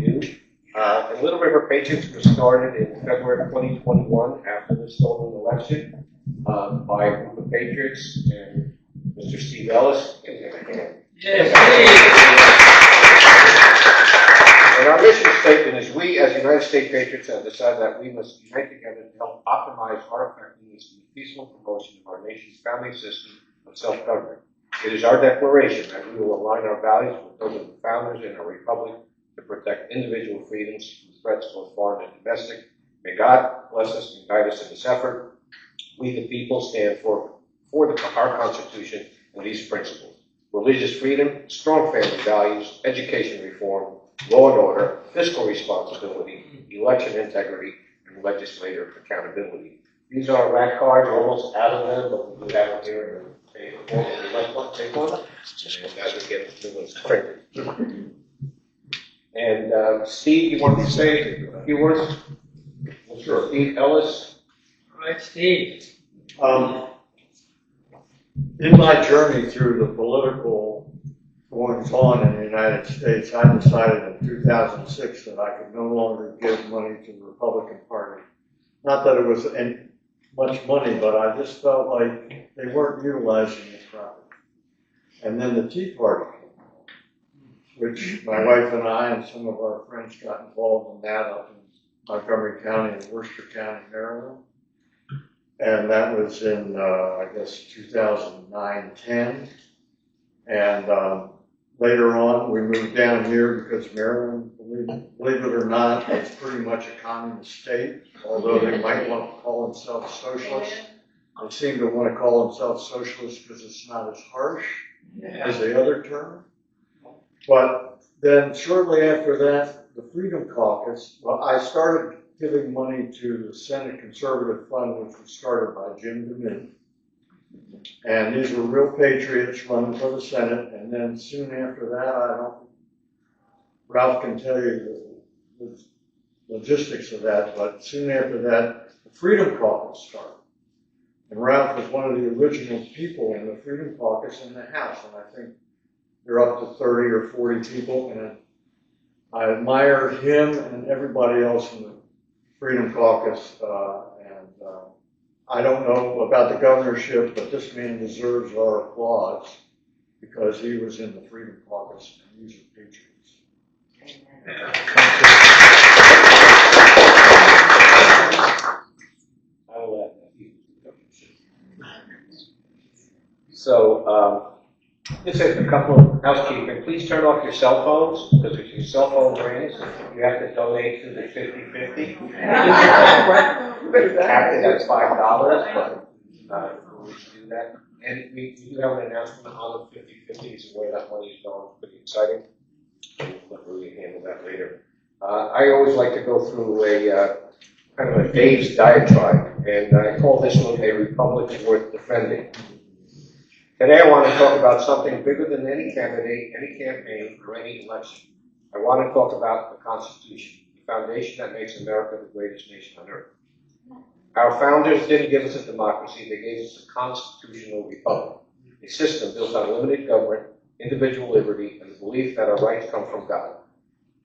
do. The Little River Patriots was started in February of 2021 after the stolen election by a group of patriots and Mr. Steve Ellis. Give him a hand. Yes, and our mission statement is we, as United States Patriots, have decided that we must unite together to help optimize our effectiveness in the peaceful promotion of our nation's founding system of self-government. It is our declaration that we will align our values with those of the founders and our republic to protect individual freedoms from threats both foreign and domestic. May God bless us and guide us in this effort. We, the people, stand for our Constitution and these principles: religious freedom, strong family values, education reform, law and order, fiscal responsibility, election integrity, and legislative accountability. These are RAC cards, almost out of them, but we do have them here in the table. If you'd like one, take one, and as we get new ones printed. And Steve, you want to say a few words? Sure. Steve Ellis. all right, Steve. In my journey through the political goings on in the United States, I decided in 2006 that I could no longer give money to the Republican Party. Not that it was much money, but I just felt like they weren't utilizing it properly. And then the Tea Party came along, which my wife and I and some of our friends got involved in that up in Montgomery County and Worcester County, Maryland. And that was in, I guess, 2009-10. And later on, we moved down here because Maryland, believe it or not, is pretty much a communist state, although they might want to call themselves socialists. They seem to want to call themselves socialists because it's not as harsh as the other term. But then shortly after that, the Freedom Caucus, well, I started giving money to the Senate Conservative Fund, which was started by Jim DeMint. And these were real patriots running for the Senate. And then soon after that, Ralph can tell you the logistics of that, but soon after that, the Freedom Caucus started. And Ralph was one of the original people in the Freedom Caucus in the House. And I think they're up to 30 or 40 people. And I admired him and everybody else in the Freedom Caucus, I don't know about the governorship, but this man deserves our applause because he was in the Freedom Caucus and these are patriots. I will add that. So, just a couple of housekeeping. Please turn off your cell phones, because if your cell phone rings, you have to donate to the 50/50. Capped at $5, but we should do that. And we do have an announcement on the 50/50s and where that money is going. Pretty exciting. We'll let Rudy handle that later. I always like to go through a kind of a Dave's diatribe, and I call this one "A Republic Worth Defending." Today I want to talk about something bigger than any candidate, any campaign, or any election. I want to talk about the Constitution, the foundation that makes America the greatest nation on earth. Our founders didn't give us a democracy, they gave us a constitutional republic, a system built on limited government, individual liberty, and the belief that our rights come from God,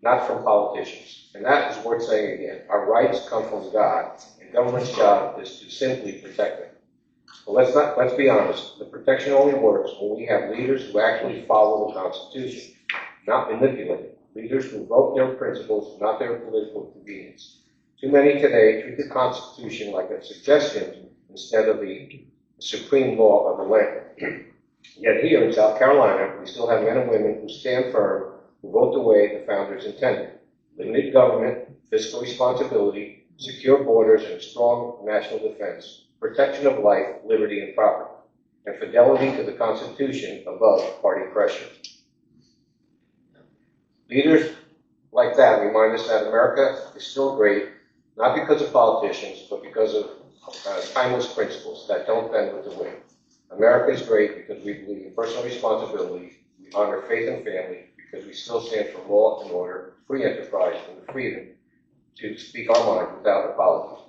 not from politicians. And that is worth saying again. Our rights come from God, and government's job is to simply protect them. But let's be honest, the protection only works when we have leaders who actually follow the Constitution, not manipulate it. Leaders who vote their principles, not their political convenience. Too many today treat the Constitution like a suggestion instead of the supreme law of the land. Yet here in South Carolina, we still have men and women who stand firm, who vote the way the founders intended. Limited government, fiscal responsibility, secure borders, and strong national defense. Protection of life, liberty, and property, and fidelity to the Constitution above party pressure. Leaders like that remind us that America is still great, not because of politicians, but because of timeless principles that don't bend with the wind. America is great because we believe in personal responsibility, we honor faith and family, because we still stand for law and order, free enterprise, and the freedom to speak our mind without apology.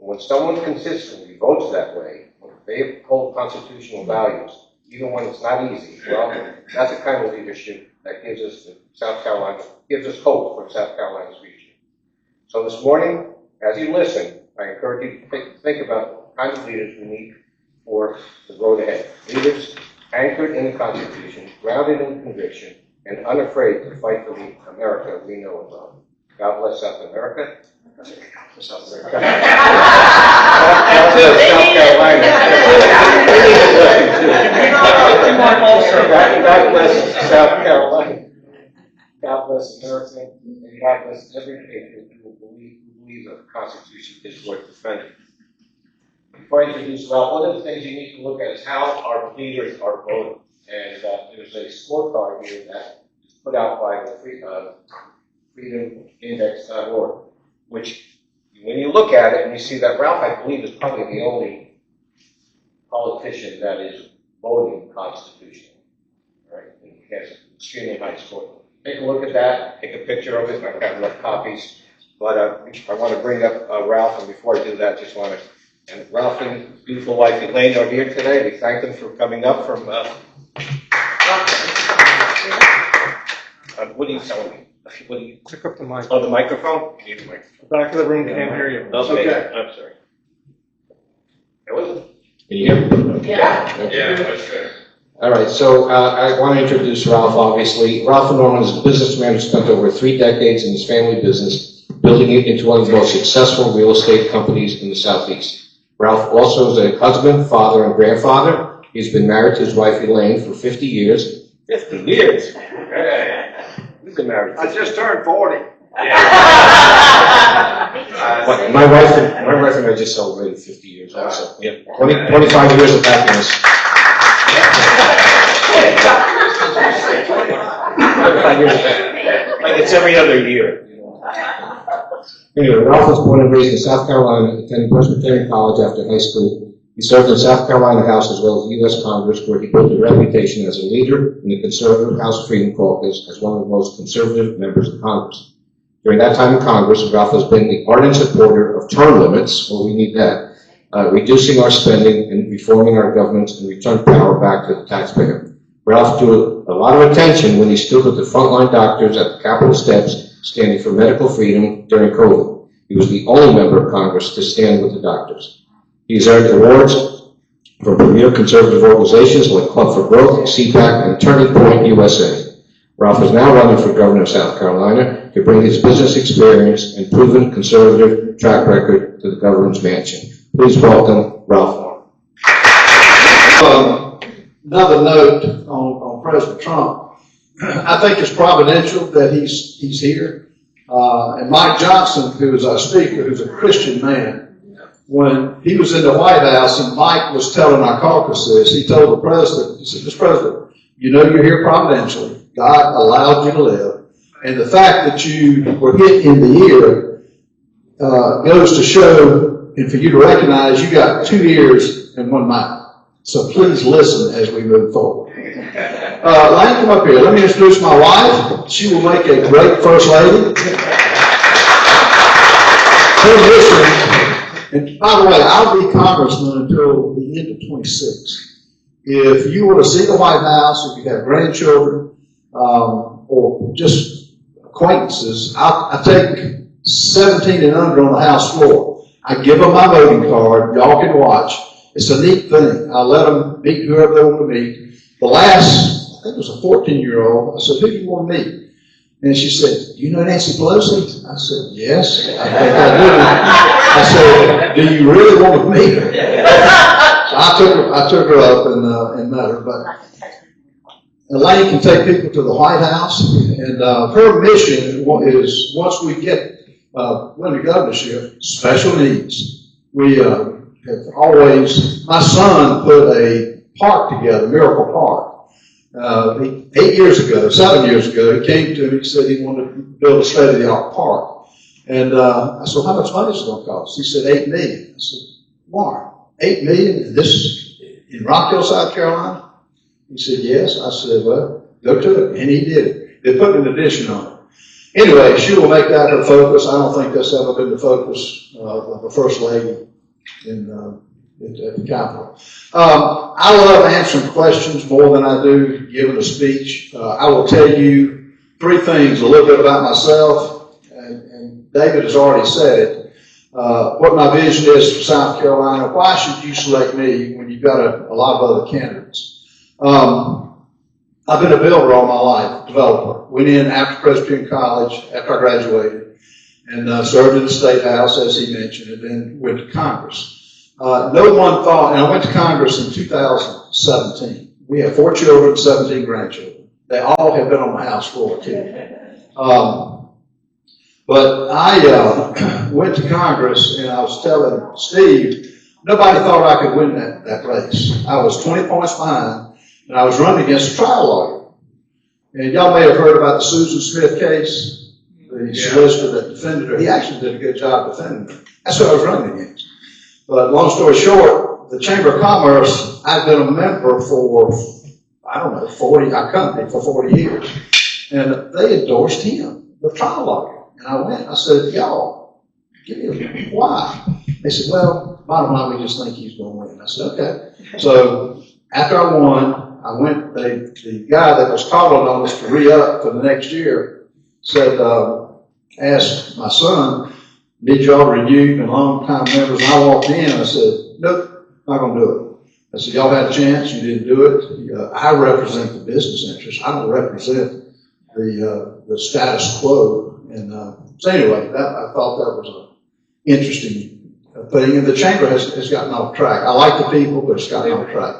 And when someone consistently votes that way, when they hold constitutional values, even when it's not easy. Well, that's the kind of leadership that gives us gives us hope for South Carolina's future. So this morning, as you listen, I encourage you to think about the kinds of leaders we need for the road ahead. Leaders anchored in the Constitution, grounded in conviction, and unafraid to fight for the America we know and love. God bless South America. South America. God bless South Carolina. God bless South Carolina. God bless America, and God bless every patriot who believes that the Constitution is worth defending. Before I introduce Ralph, one of the things you need to look at is how our leaders are voting. And there's a scorecard here that is put out by the freedomindex.org, which when you look at it and you see that Ralph, I believe, is probably the only politician that is voting constitutionally. Right? He has an extremely high score. Take a look at that, take a picture of it. I've got enough copies. But I want to bring up Ralph, and before I do that, just want to, and Ralph and his beautiful wife Elaine are here today. We thank them for coming up from, what are you telling me? What do you, Pick up the mic. oh, the microphone? You need the microphone. Back of the room can't hear you. Okay, I'm sorry. It wasn't. Can you hear me? Yeah, that's good. All right, so I want to introduce Ralph, obviously. Ralph Norman is a businessman who spent over 3 decades in his family business, building it into one of the most successful real estate companies in the Southeast. Ralph also is a husband, father, and grandfather. He's been married to his wife, Elaine, for 50 years. 50 years? Yeah. We've been married. I just turned 40. My wife and I just celebrated 50 years also. Yeah. 25 years of happiness. 25 years. Like it's every other year. Anyway, Ralph was born and raised in South Carolina, attended Presbyterian College after high school. He served in the South Carolina House as well as the U.S. Congress, where he built a reputation as a leader in the conservative House Freedom Caucus as one of the most conservative members of Congress. During that time in Congress, Ralph has been the ardent supporter of term limits, well, we need that, reducing our spending and reforming our government and return power back to the taxpayer. Ralph drew a lot of attention when he stood with the frontline doctors at the Capitol steps, standing for medical freedom during COVID. He was the only member of Congress to stand with the doctors. He has earned awards from premier conservative organizations like Club for Growth, CPAC, and Turning Point USA. Ralph is now running for governor of South Carolina to bring his business experience and proven conservative track record to the governor's mansion. Please welcome Ralph Norman. Another note on President Trump. I think it's providential that he's here. And Mike Johnson, who is our speaker, who's a Christian man, when he was in the White House and Mike was telling our caucus this, he told the president, he said, Mr. President, you know you're here providentially. God allowed you to live. And the fact that you were hit in the ear goes to show, and for you to recognize, you got 2 ears and 1 mouth. So please listen as we move forward. Lane, come up here. Let me introduce my wife. She will make a great first lady. Her mission, and by the way, I'll be congressman until the end of 26. If you want to see the White House, if you have grandchildren, or just acquaintances, I take 17 and under on the House floor. I give them my voting card. Y'all can watch. It's a neat thing. I let them meet whoever they want to meet. The last, I think it was a 14-year-old, I said, who do you want to meet? And she said, you know Nancy Pelosi? I said, yes, I think I do. I said, do you really want to meet her? So I took her up and met her. But Elaine can take people to the White House, and her mission is once we get win the governorship, special needs. We have always, my son put a park together, Miracle Park. 7 years ago, he came to me and said he wanted to build a state-of-the-art park. And I said, how much money is it going to cost? He said, $8 million. I said, Warren, $8 million in this, in Rock Hill, South Carolina? He said, yes. I said, well, go to it. And he did it. They put an addition on it. Anyway, she will make that her focus. I don't think that's ever been the focus of the First Lady at the Capitol. I I love answering questions more than I do giving a speech. I will tell you 3 things, a little bit about myself, and David has already said it. What my vision is for South Carolina. Why should you select me when you've got a lot of other candidates? I've been a builder all my life, developer. Went in after Presbyterian College, after I graduated, and served in the State House, as he mentioned, and then went to Congress. No one thought, and I went to Congress in 2017. We have 4 children, 17 grandchildren. They all have been on the House floor too. But I went to Congress, and I was telling Steve, nobody thought I could win that race. I was 20 points behind, and I was running against a trial lawyer. And y'all may have heard about the Susan Smith case, the solicitor that defended her. He actually did a good job defending her. That's what I was running against. But long story short, the Chamber of Commerce, I've been a member for, 40, I company for 40 years. And they endorsed him, the trial lawyer. And I went, I said, y'all, give me why? They said, well, bottom line, we just think he's going to win. I said, okay. So after I won, I went, the guy that was calling on us to re-up for the next year said, asked my son, did y'all renew and long-time members? And I walked in and I said, nope, not going to do it. I said, y'all had a chance, you didn't do it. I represent the business interests. I don't represent the status quo. And so anyway, I thought that was an interesting thing. And the chamber has gotten off track. I like the people, but it's gotten off track.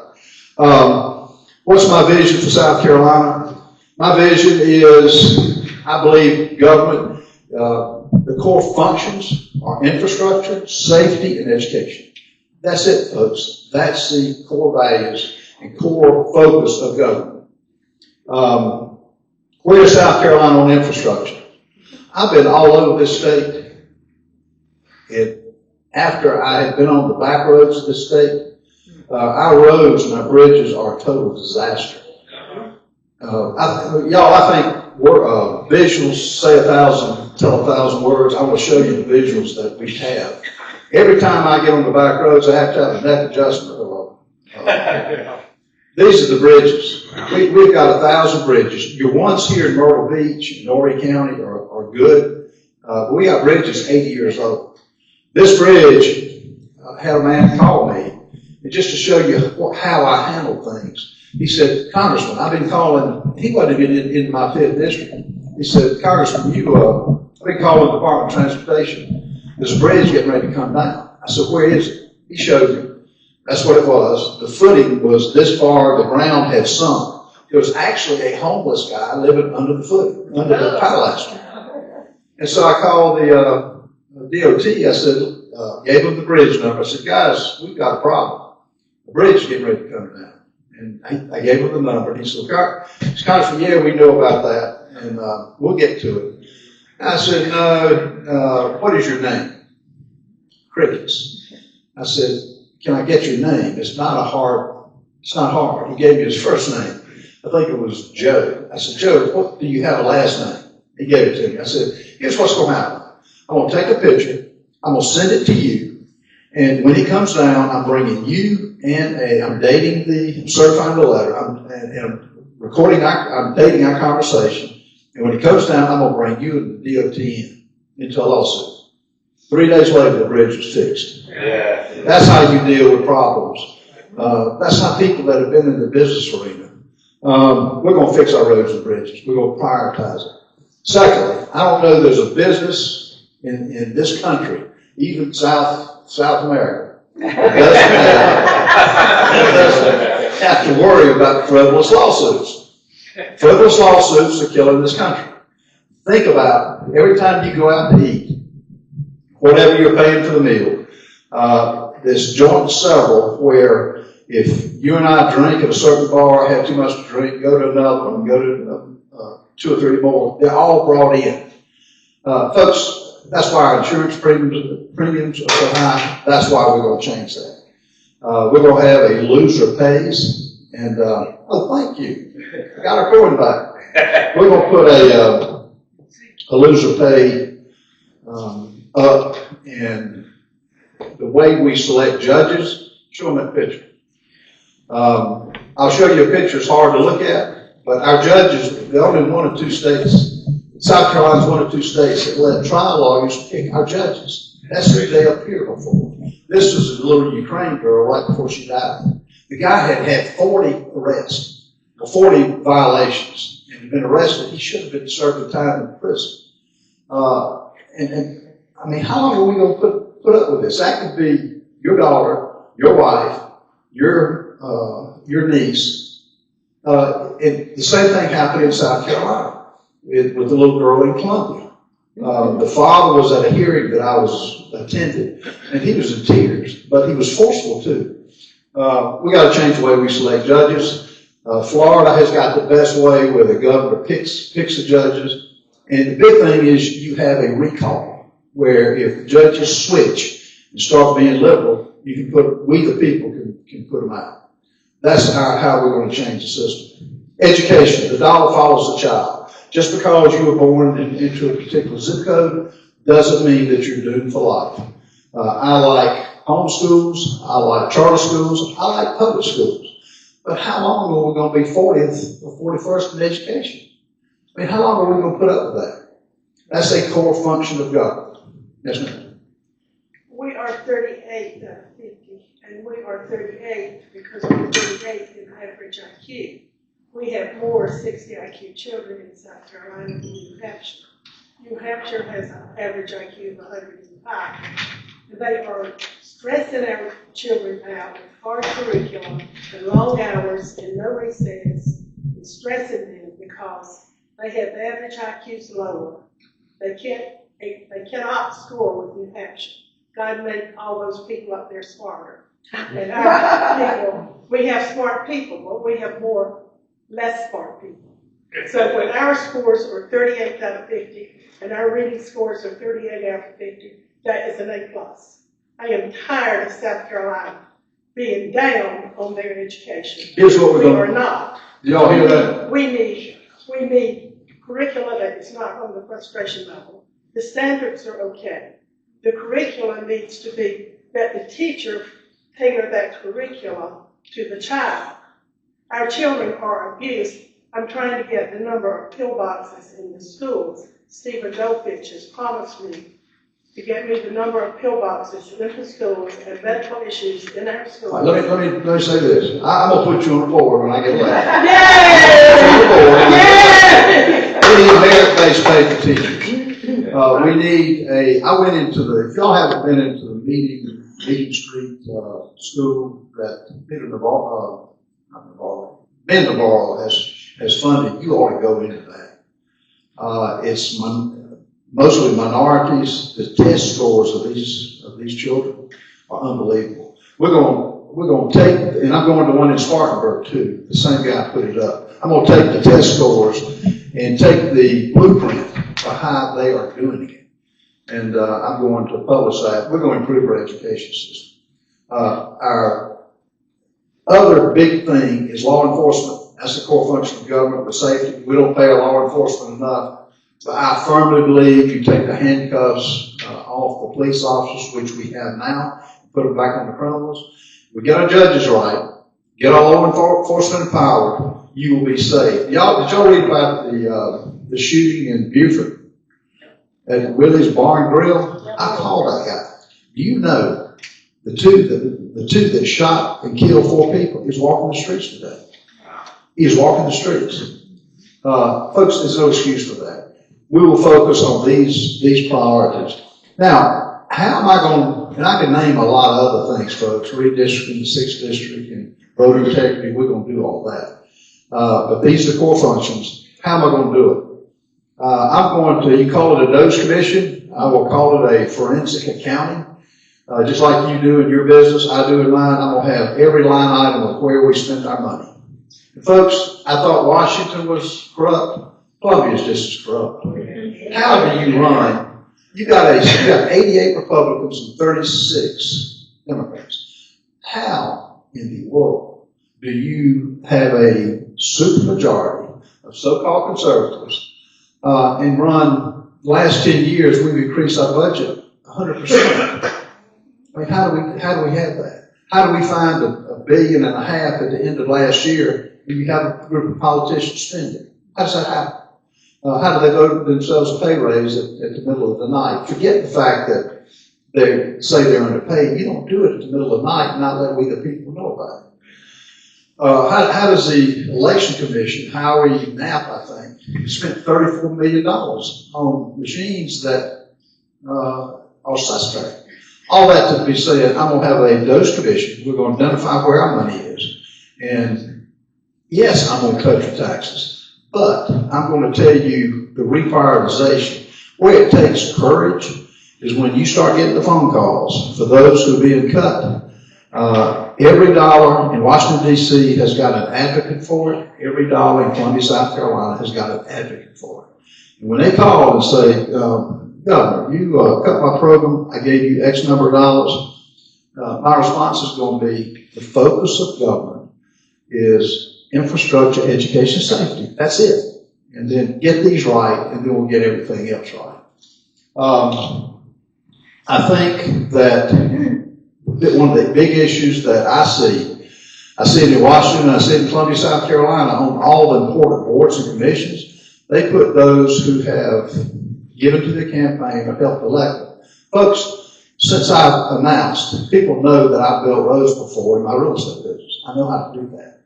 What's my vision for South Carolina? My vision is, I believe, government, the core functions are infrastructure, safety, and education. That's it, folks. That's the core values and core focus of government. Where is South Carolina on infrastructure? I've been all over this state. After I had been on the back roads of this state, our roads and our bridges are a total disaster. I think visuals say 1,000, tell 1,000 words. I will show you the visuals that we have. Every time I get on the back roads, I have to have a neck adjustment. These are the bridges. We've got 1,000 bridges. Your ones here in Myrtle Beach and Horry County are good. We got bridges 80 years old. This bridge, had a man call me, and just to show you how I handle things. He said, Congressman, I've been calling, he wasn't even in my 5th district. He said, Congressman, I've been calling the Department of Transportation. There's a bridge getting ready to come down. I said, where is it? He showed me. That's what it was. The footing was this far, the ground had sunk. There was actually a homeless guy living under the footing, under the pilaster. And so I called the DOT. I said, gave him the bridge number. I said, guys, we've got a problem. The bridge is getting ready to come down. And I gave him the number. And he said, Congressman, yeah, we know about that. And we'll get to it. And I said, no, what is your name? Crickets. I said, can I get your name? It's not hard. He gave me his first name. I think it was Joe. I said, Joe, what do you have a last name? He gave it to me. I said, here's what's going to happen. I'm going to take a picture. I'm going to send it to you. And when he comes down, I'm bringing you and I'm certifying the letter. I'm recording, I'm dating our conversation. And when he comes down, I'm going to bring you and the DOT into a lawsuit. 3 days later, the bridge was fixed. Yeah. That's how you deal with problems. That's how people that have been in the business arena. We're going to fix our roads and bridges. We're going to prioritize it. Secondly, I don't know there's a business in this country, even South America, that doesn't have to worry about frivolous lawsuits. Frivolous lawsuits are killing this country. Think about it. Every time you go out to eat, whatever you're paying for the meal, there's joint and several where if you and I drink at a certain bar, have too much to drink, go to another one, go to 2 or 3 more, they're all brought in. Folks, that's why our insurance premiums are so high. That's why we're going to change that. We're going to have a loser pays, and thank you. I got our coin back. We're going to put a loser pay up, and the way we select judges, show them that picture. I'll show you a picture, it's hard to look at, but our judges, they're only one of two states. South Carolina's one of two states that let trial lawyers pick our judges. That's who they appear before. This was a little Ukraine girl right before she died. The guy had had 40 arrests, or 40 violations, and had been arrested. He should have been serving time in prison. And I mean, how long are we going to put up with this? That could be your daughter, your wife, your niece. And the same thing happened in South Carolina with the little girl in Columbia. The father was at a hearing that I was attended, and he was in tears, but he was forceful too. We got to change the way we select judges. Florida has got the best way where the governor picks the judges. And the big thing is you have a recall where if the judges switch and start being liberal, we the people can put them out. That's how we're going to change the system. Education, the dollar follows the child. Just because you were born into a particular zip code doesn't mean that you're doomed for life. I like home schools, I like charter schools, I like public schools. But how long are we going to be 40th or 41st in education? I mean, how long are we going to put up with that? That's a core function of government. Yes, ma'am. We are 38 out of 50, and we are 38 because we're 38 in average IQ. We have more 60 IQ children in South Carolina than New Hampshire. New Hampshire has an average IQ of 105. And they are stressing our children out with hard curriculum and long hours and no recess, and stressing them because they have average IQs lower. They cannot score with New Hampshire. God made all those people up there smarter. And our people, we have smart people, but we have less smart people. So when our scores are 38 out of 50 and our reading scores are 38 out of 50, that is an A+. I am tired of South Carolina being down on their education. Here's what we are not. Do y'all hear that? We need curricula that is not on the frustration level. The standards are okay. The curriculum needs to be that the teacher tailor that curriculum to the child. Our children are abused. I'm trying to get the number of pillboxes in the schools. Stephen Goldfinch has promised me to get me the number of pillboxes in the schools and medical issues in our schools. Let me say this. I'm going to put you on the board when I get elected. Yay! We need merit-based pay for teachers. I went into if y'all haven't been into the Meeting Street school that Ben Navarro has funded, you ought to go into that. It's mostly minorities. The test scores of these children are unbelievable. We're going to take, and I'm going to one in Spartanburg too. The same guy put it up. I'm going to take the test scores and take the blueprint for how they are doing it. And I'm going to publish that. We're going to improve our education system. Our other big thing is law enforcement. That's the core function of government with safety. We don't pay our law enforcement enough. But I firmly believe you take the handcuffs off the police officers, which we have now, and put them back on the criminals. We get our judges right, get our law enforcement empowered, you will be safe. Did y'all read about the shooting in Beaufort at Willie's Bar and Grill? I called that guy. Do you know the two that shot and killed 4 people is walking the streets today? He's walking the streets. Folks, there's no excuse for that. We will focus on these priorities. Now, how am I going, and I can name a lot of other things, folks, redistricting the 6th district and road integrity, we're going to do all that. But these are the core functions. How am I going to do it? I'm going to, you call it a DOGE commission, I will call it a forensic accounting. Just like you do in your business, I do in mine, I'm going to have every line item of where we spend our money. And folks, I thought Washington was corrupt. Columbia is just as corrupt. How do you run? You got 88 Republicans and 36 Democrats. How in the world do you have a supermajority of so-called conservatives and run? Last 10 years, we've increased our budget 100%. I mean, how do we have that? How do we find $1.5 billion at the end of last year when you have a group of politicians spending? How does that happen? How do they vote themselves a pay raise at the middle of the night? Forget the fact that they say they're underpaid. You don't do it at the middle of the night and not let we the people know about it. How does the election commission, Howie Knapp, I think, spent $34 million on machines that are suspect? All that to be said, I'm going to have a dose commission. We're going to identify where our money is. And yes, I'm going to cut your taxes, but I'm going to tell you the reprioritization. Where it takes courage is when you start getting the phone calls for those who are being cut. Every dollar in Washington, D.C. has got an advocate for it. Every dollar in Columbia, South Carolina has got an advocate for it. And when they call and say, Governor, you cut my program, I gave you X number of dollars, my response is going to be the focus of government is infrastructure, education, safety. That's it. And then get these right, and then we'll get everything else right. I think that one of the big issues that I see it in Washington, I see it in Columbia, South Carolina, on all the important boards and commissions. They put those who have given to the campaign or helped elect them. Folks, since I've announced, people know that I've built roads before in my real estate business. I know how to do that.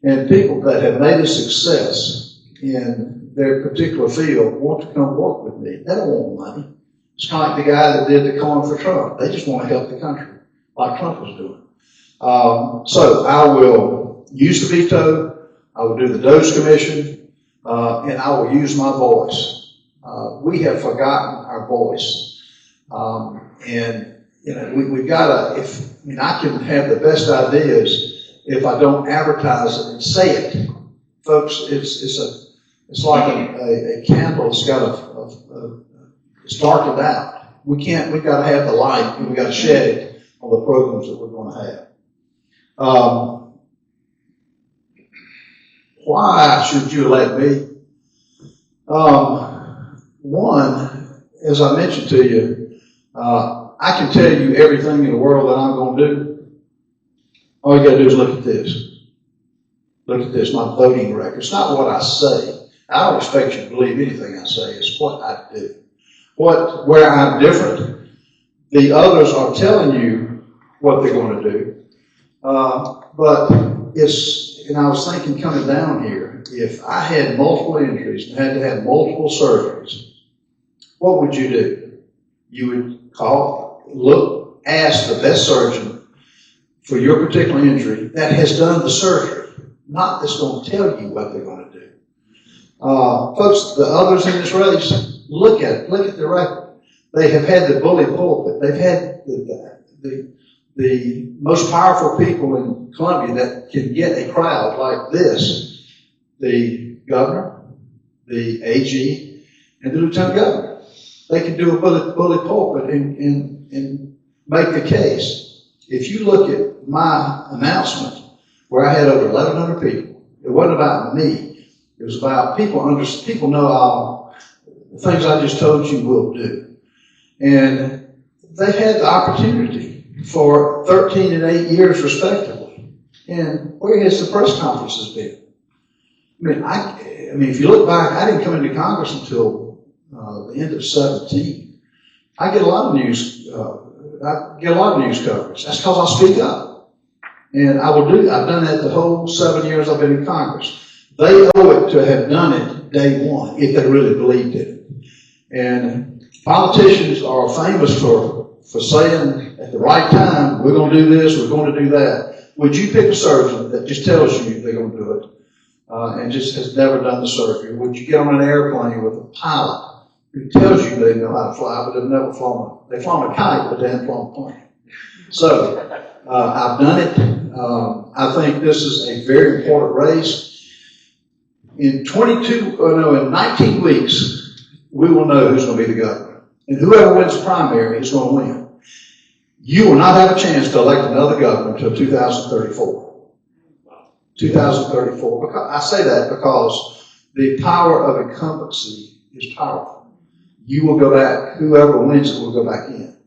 And people that have made a success in their particular field want to come work with me. They don't want money. It's kind of like the guy that did the corn for Trump. They just want to help the country, like Trump was doing. So I will use the veto, I will do the Doge Commission, and I will use my voice. We have forgotten our voice. And, you know, we've got to, I can have the best ideas if I don't advertise it and say it. Folks, it's like a candle that's got it's darkened out. We've got to have the light, and we've got to shed it on the programs that we're going to have. Why should you elect me? One, as I mentioned to you, I can tell you everything in the world that I'm going to do. All you got to do is look at this. Look at this, my voting record. It's not what I say. I don't expect you to believe anything I say. It's what I do. Where I'm different, the others are telling you what they're going to do. But and I was thinking coming down here, if I had multiple injuries and had to have multiple surgeries, what would you do? You would ask the best surgeon for your particular injury that has done the surgery, not that's going to tell you what they're going to do. Folks, the others in this race, look at the record. They have had the bully pulpit. They've had the most powerful people in Columbia that can get a crowd like this: the governor, the AG, and the lieutenant governor. They can do a bully pulpit and make the case. If you look at my announcement, where I had over 1,100 people, it wasn't about me. It was about people know all the things I just told you we'll do. And they had the opportunity for 13 and 8 years respectively. And where has the press conferences been? I mean, if you look back, I didn't come into Congress until the end of 17. I get a lot of news. I get a lot of news coverage. That's because I speak up, and I will do. I've done that the whole 7 years I've been in Congress. They owe it to have done it day one if they really believed it. And politicians are famous for saying at the right time, we're going to do this, we're going to do that. Would you pick a surgeon that just tells you they're going to do it and just has never done the surgery? Would you get on an airplane with a pilot who tells you they know how to fly, but they've never flown? They've flown a kite, but they haven't flown a plane. So I've done it. I think this is a very important race. In 19 weeks, we will know who's going to be the governor. And whoever wins the primary is going to win. You will not have a chance to elect another governor until 2034. 2034. I say that because the power of incumbency is powerful. You will go back, whoever wins it will go back in.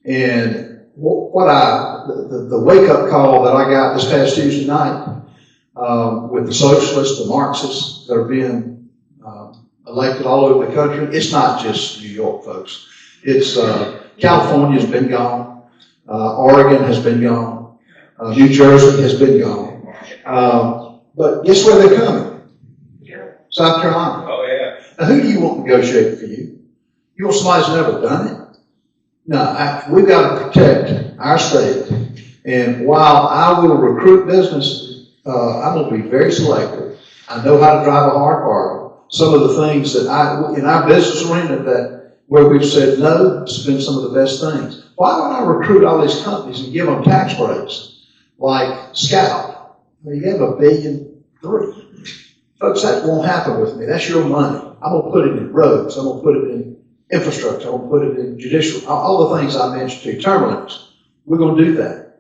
And what I the wake-up call that I got this past Tuesday night, with the socialists, the Marxists that are being, elected all over the country, it's not just New York, folks. It's, California's been gone, Oregon has been gone, New Jersey has been gone. But guess where they're coming? South Carolina. Oh, yeah. Now, who do you want negotiating for you? You want somebody who's never done it? No, we've got to protect our state. And while I will recruit business, I'm going to be very selective. I know how to drive a hard bargain. Some of the things that in our business arena where we've said no, it's been some of the best things. Why would I recruit all these companies and give them tax breaks like Scout? You have $1.3 billion. Folks, that won't happen with me. That's your money. I'm going to put it in roads. I'm going to put it in infrastructure. I'm going to put it in judicial, all the things I mentioned to you, term limits. We're going to do that.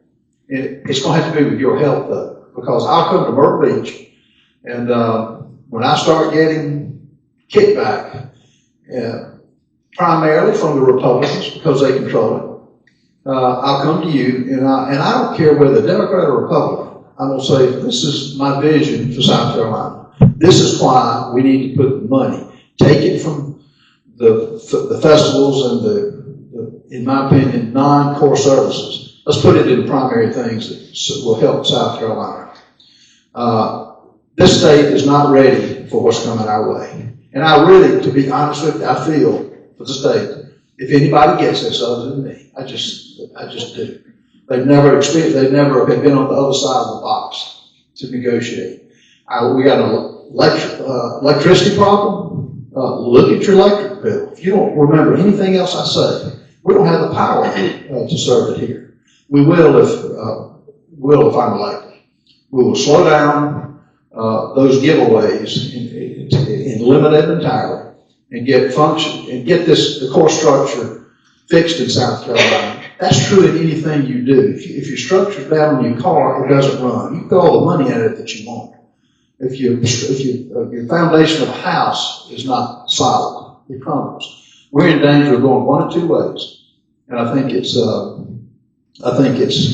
And it's going to have to be with your help, though, because I'll come to Myrtle Beach, and when I start getting kickback, primarily from the Republicans because they control it, I'll come to you, and I don't care whether Democrat or Republican. I'm going to say, this is my vision for South Carolina. This is why we need to put the money, take it from the festivals and the, in my opinion, non-core services. Let's put it in primary things that will help South Carolina. This state is not ready for what's coming our way. And I really, to be honest with you, I feel for the state, if anybody gets this other than me, I just do. They've never been on the other side of the box to negotiate. We got an electricity problem. Look at your electric bill. If you don't remember anything else I say, we don't have the power to serve it here. We will if I'm elected. We will slow down those giveaways and limit it entirely, and get the core structure fixed in South Carolina. That's true in anything you do. If your structure's bad on your car, it doesn't run. You can throw all the money at it that you want. If your foundation of a house is not solid, it crumbles. We're in danger of going one of two ways, and I think it's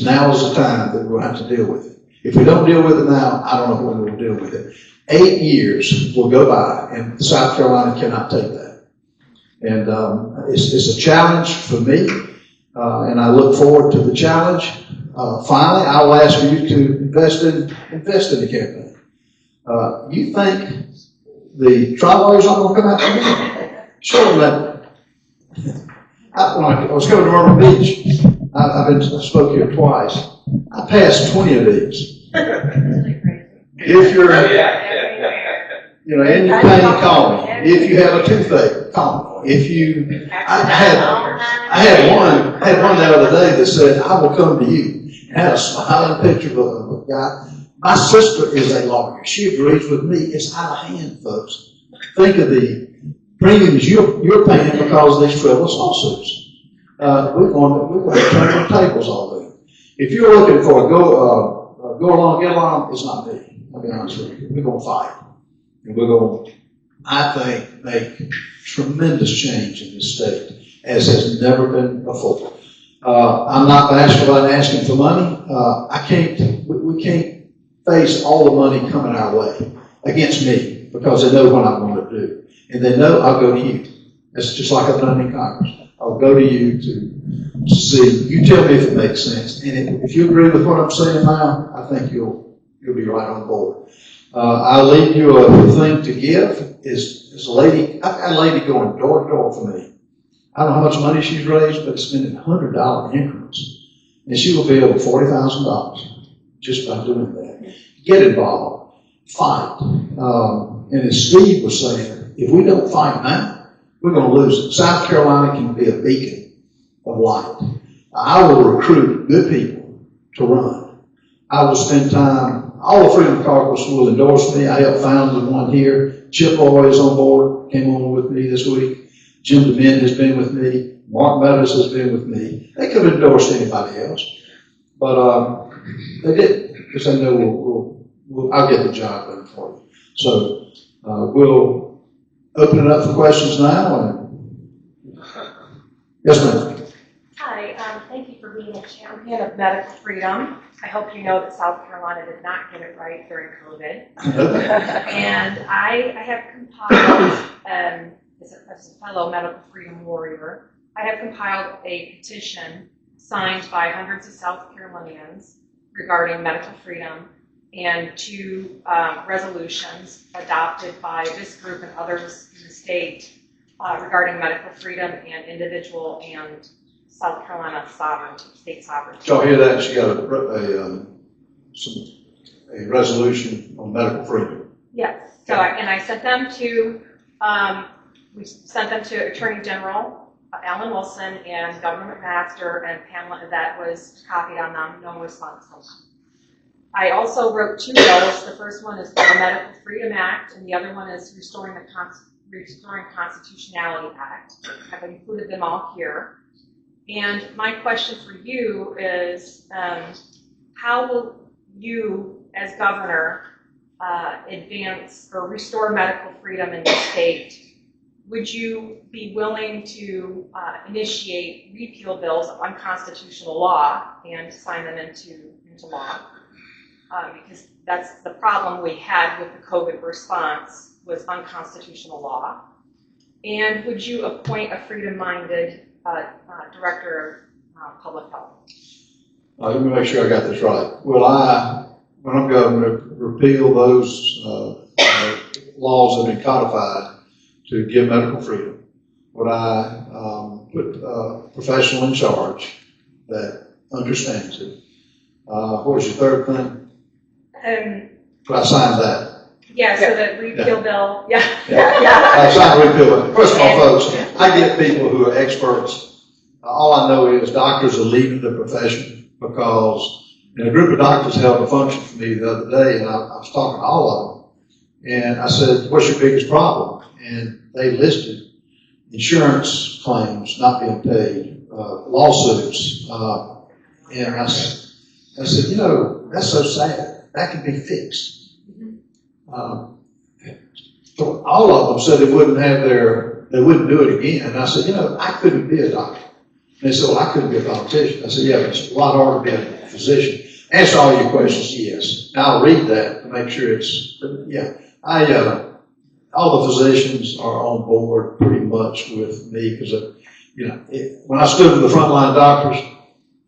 now is the time that we'll have to deal with it. If we don't deal with it now, I don't know when we'll deal with it. 8 years will go by, and South Carolina cannot take that. And it's a challenge for me, and I look forward to the challenge. Finally, I'll ask you to invest in the campaign. You think the tri-lawyers aren't going to come out to me? Sure, that. When I was coming to Myrtle Beach, I spoke here twice. I passed 20 of these. If you're, in your pain, call me. If you have a toothache, call me. I had one the other day that said, "I will come to you." It had a smiling picture of a guy. My sister is a lawyer. She agrees with me. It's out of hand, folks. Think of the premiums you're paying because of these frivolous lawsuits. We're going to turn the tables all day. If you're looking for a go along, get along, it's not me. I'll be honest with you. We're going to fight. And we're going to, I think, make tremendous change in this state, as has never been before. I'm not bashful about asking for money. We can't face all the money coming our way against me because they know what I'm going to do. And they know I'll go to you. It's just like I've done in Congress. I'll go to you to see. You tell me if it makes sense. And if you agree with what I'm saying now, I think you'll be right on board. I'll leave you a thing to give. Is a lady, I've got a lady going door to door for me. I don't know how much money she's raised, but it's been in $100 increments. And she will be over $40,000 just by doing that. Get involved. Fight. And as Steve was saying, if we don't fight now, we're going to lose it. South Carolina can be a beacon of light. I will recruit good people to run. I will spend time, all the Freedom Caucus will endorse me. I helped found the one here. Chip Roy is on board, came on with me this week. Jim DeMint has been with me. Mark Meadows has been with me. They could have endorsed anybody else, but they didn't, because they know I'll get the job done for you. So we'll open it up for questions now. Yes, ma'am. Hi, thank you for being being a champion of medical freedom. I hope you know that South Carolina did not get it right during COVID. And I have compiled, as a fellow medical freedom warrior, I have compiled a petition signed by hundreds of South Carolinians regarding medical freedom, and 2 resolutions adopted by this group and others in the state regarding medical freedom and individual and South Carolina sovereignty, state sovereignty. Y'all hear that? She got a resolution on medical freedom. Yes. So I sent them to we sent them to Attorney General Alan Wilson and Governor McMaster, and Pamela Yvette was copied on them. No response from them. I also wrote 2 bills. The first one is the Medical Freedom Act, and the other one is Restoring Constitutionality Act. I've included them all here. And my question for you is, how will you, as governor, advance or restore medical freedom in the state? Would you be willing to initiate repeal bills of unconstitutional law and sign them into law? Because that's the problem we had with the COVID response, was unconstitutional law. And would you appoint a freedom-minded director of public health? Let me make sure I got this right. Will I, when I'm governor, repeal those laws that have been codified to give medical freedom? Would I put a professional in charge that understands it? What was your third thing? Could I sign that? Yeah, so the repeal bill, yeah. I sign a repeal bill. First of all, folks, I get people who are experts. All I know is doctors are leaving the profession because, and a group of doctors held a function for me the other day, and I was talking to all of them. And I said, what's your biggest problem? And they listed insurance claims not being paid, lawsuits. And I said, you know, that's so sad. That can be fixed. All of them said they wouldn't do it again. And I said, you know, I couldn't be a doctor. And they said, well, I couldn't be a politician. I said, yeah, but it's a lot harder to be a physician. Answer all your questions, yes. Now I'll read that to make sure it's, yeah. All the physicians are on board pretty much with me because, you know, when I stood with the frontline doctors,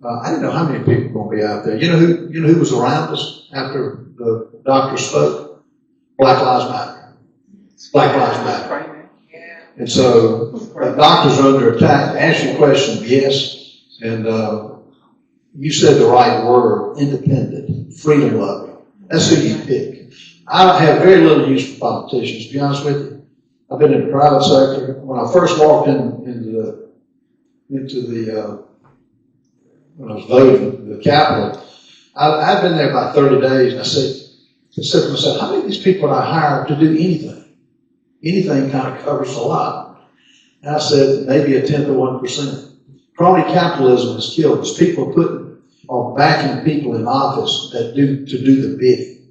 I didn't know how many people were going to be out there. You know who was around us after the doctor spoke? Black Lives Matter. Black Lives Matter. And so doctors are under attack. To answer your question, yes. And you said the right word, independent, freedom loving. That's who you pick. I have very little use for politicians, to be honest with you. I've been in the private sector. When I first walked into when I was voting the Capitol, I'd been there about 30 days, and I said to myself, how many of these people would I hire to do anything? Anything kind of covers a lot. And I said, maybe 1/10 of 1%. Crony capitalism has killed us. People are backing people in office to do the bidding,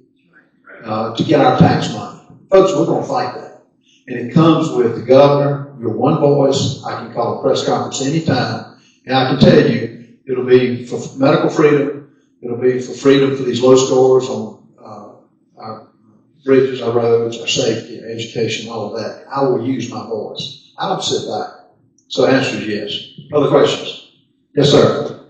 to get our tax money. Folks, we're going to fight that. And it comes with the governor, your one voice. I can call a press conference anytime, and I can tell you, it'll be for medical freedom. It'll be for freedom for these low scores on our bridges, our roads, our safety, our education, all of that. I will use my voice. I don't sit back. So the answer is yes. Other questions? Yes, sir.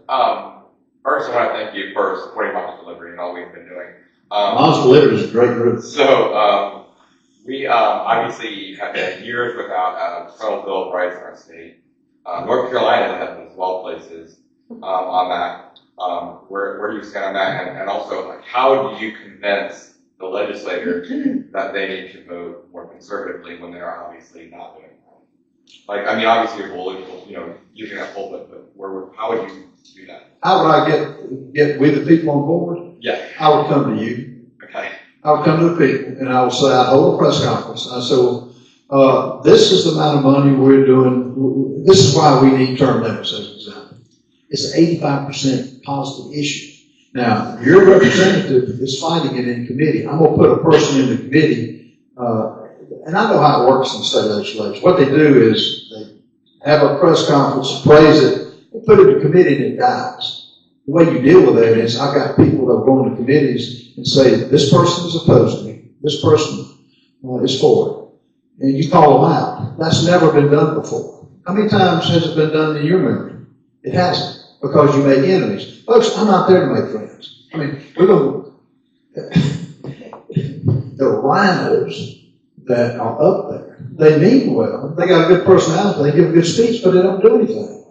First, I want to thank you for supporting Mom's Delivery and all we've been doing. Mom's Delivery is a great group. So we obviously have been years without a federal bill of rights in our state. North Carolina has as well places on that. Where do you stand on that? And also, like, how do you convince the legislator that they need to vote more conservatively when they're obviously not doing that? Like, I mean, obviously you're political, you know, using that pulpit, but how would you do that? How would I get with the people on board? Yeah. I would come to you. Okay. I would come to the people and I would say, I'd hold a press conference. And I say, well, this is the amount of money we're doing. This is why we need term limits, as an example. It's an 85% positive issue. Now, your representative is fighting it in committee. I'm going to put a person in the committee, and I know how it works in the state legislature. What they do is they have a press conference, praise it, they put it in committee, and it dies. the way you deal with that is I've got people that go into committees and say, this person is opposed to me, this person is for it. And you call them out. That's never been done before. How many times has it been done in your memory? It hasn't, because you make enemies. Folks, I'm not there to make friends. I mean, we're going the rhinos that are up there, they mean well. They got a good personality. They give a good speech, but they don't do anything.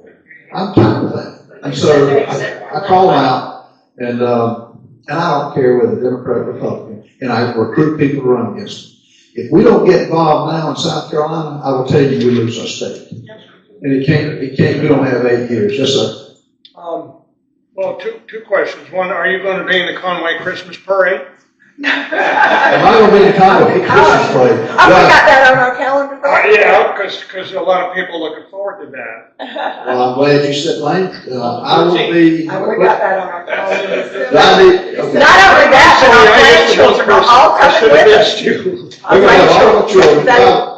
I'm tired of that. And so I call them out, and I don't care whether Democrat or Republican, and I recruit people to run against them. If we don't get involved now in South Carolina, I will tell you we lose our state. And it can't, we don't have 8 years. Yes, sir. Well, two questions. One, are you going to be in the Conway Christmas Parade? Am I going to be in Conway Christmas parade? We got that on our calendar. Yeah, because a lot of people are looking forward to that. Well, I'm glad you said Lane. I will be. We got that on our calendar. Okay. Not only that, but our grandchildren are all coming with us. We're gonna have all the children.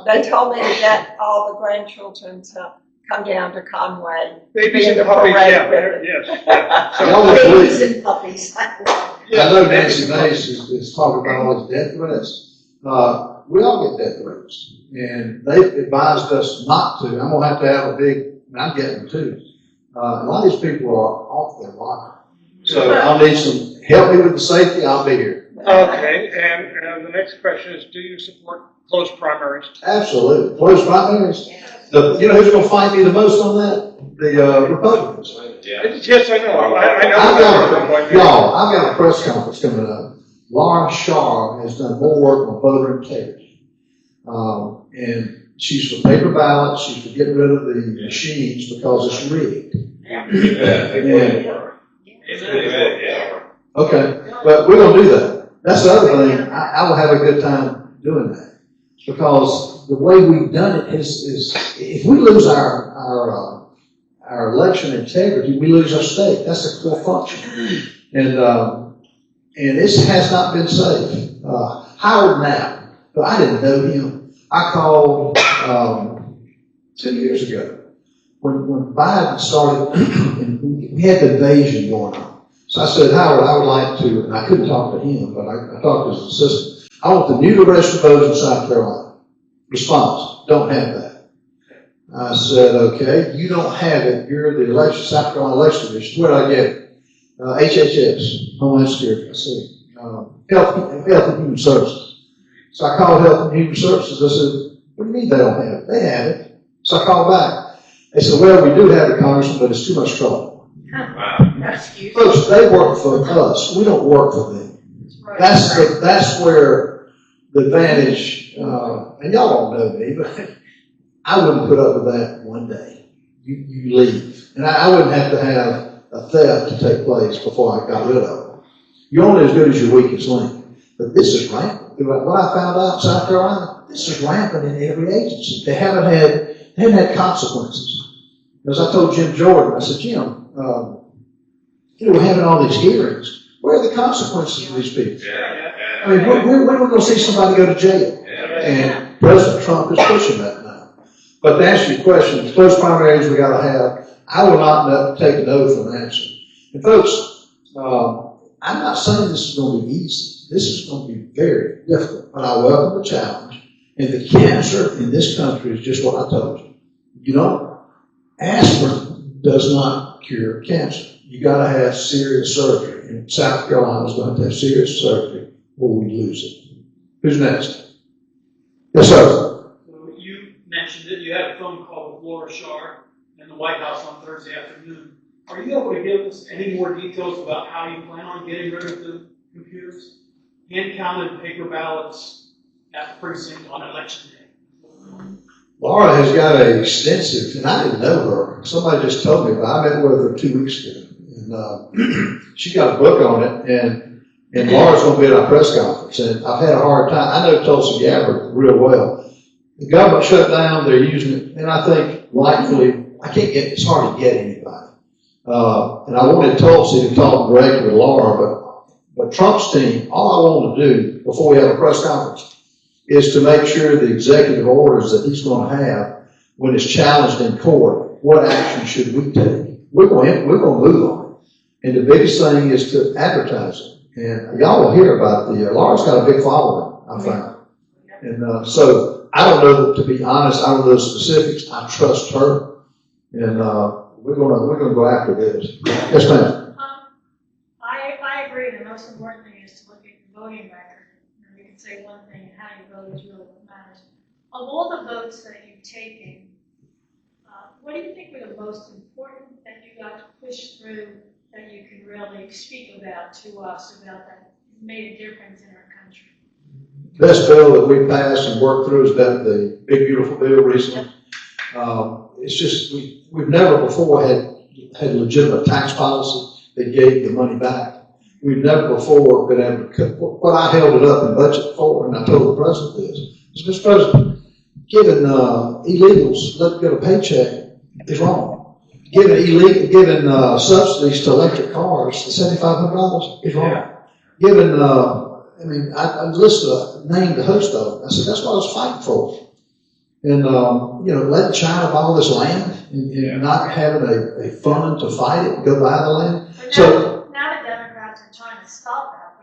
They told me that all the grandchildren to come down to Conway. Babies Be in and the puppies, parade yeah, with yes. Yeah. Y'all will Babies believe. and puppies. I know Nancy Mace is talking about all these death threats. We all get death threats, and they've advised us not to. I'm gonna have to have a big, and I'm getting them too. A lot of these people are off their rocker. So I'll need some help me with the safety. I'll be here. Okay, and the next question is, do you support closed primaries? Absolutely. Close primaries. You know who's gonna fight me the most on that? The Republicans. Yes, I know. I know. I've got a press conference coming up. Laura Shaw has done more work on voter integrity. And she's for paper ballots, she's for getting rid of the machines because it's rigged. Okay, but we're gonna do that. That's the other thing. I will have a good time doing that. Because the way we've done it is if we lose our election integrity, we lose our state. That's a core function. And this has not been safe. Howard Knapp, but I didn't know him. I called 2 years ago when Biden started, and we had the invasion going on. So I said, Howard, I would like to, and I couldn't talk to him, but I talked to his assistant. I want the new registered voters in South Carolina. Response, don't have that. I said, okay, you don't have it. You're the South Carolina Election Division. Where did I get it? HHS, Homeland Security. I said, Health and Human Services. So I called Health and Human Services. I said, what do you mean they don't have it? They have it. So I called back. They said, well, we do have it, Congressman, but it's too much trouble. Folks, they work for us. We don't work for them. That's where the advantage, and y'all don't know me, but I wouldn't put up with that one day. You leave. And I wouldn't have to have a theft to take place before I got rid of it. You're only as good as your weakest link. But this is rampant. What I found out in South Carolina, this is rampant in every agency. They haven't had consequences. As I told Jim Jordan, I said, Jim, we're having all these hearings. Where are the consequences of these people? I mean, when are we going to see somebody go to jail? And President Trump is pushing that now. But to answer your question, close primaries we got to have. I will not take a no for an answer. And folks, I'm not saying this is going to be easy. This is going to be very difficult. But I welcome the challenge. And the cancer in this country is just what I told you. You know, aspirin does not cure cancer. You got to have serious surgery. And South Carolina is going to have serious surgery or we lose it. Who's next? Yes, sir. So you mentioned that you had a phone call with Laura Shaw in the White House on Thursday afternoon. Are you able to give us any more details about how you plan on getting rid of the computers? Hand-counted paper ballots at the precinct on election day. Laura has got an extensive, and I didn't know her. Somebody just told me, but I met with her 2 weeks ago. And she got a book on it, and Laura's going to be at our press conference. And I've had a hard time. I know Tulsi Gabbard real well. The government shut down, they're using it, and I think rightfully, it's hard to get anybody. And I wanted Tulsi to talk directly with Laura, but Trump's team, all I want to do before we have a press conference is to make sure the executive orders that he's going to have when it's challenged in court, what action should we take? We're going to move on it. And the biggest thing is to advertise it. And y'all will hear about Laura's got a big following, I found. And, so I don't know, to be honest, I don't know the specifics. I trust her. And, we're gonna go after this. Yes, ma'am. I agree, the most important thing is to look at the voting record. You can say one thing, and how you vote is really what matters. Of all the votes that you've taken, what do you think were the most important that you got to push through that you can really speak about to us about that made a difference in our country? Best bill that we passed and worked through has been the big beautiful bill recently. It's just, we've never before had legitimate tax policy that gave the money back. We've never before been able to cut, what I held it up in budget for, and I told the president this, is Mr. President, giving illegals, let them get a paycheck is wrong. Giving subsidies to electric cars, the $7,500 is wrong. Giving, I named the host of them. I said, that's what I was fighting for. And, letting China buy all this land and not having a fund to fight it and go buy the land. But now the Democrats are trying to stop that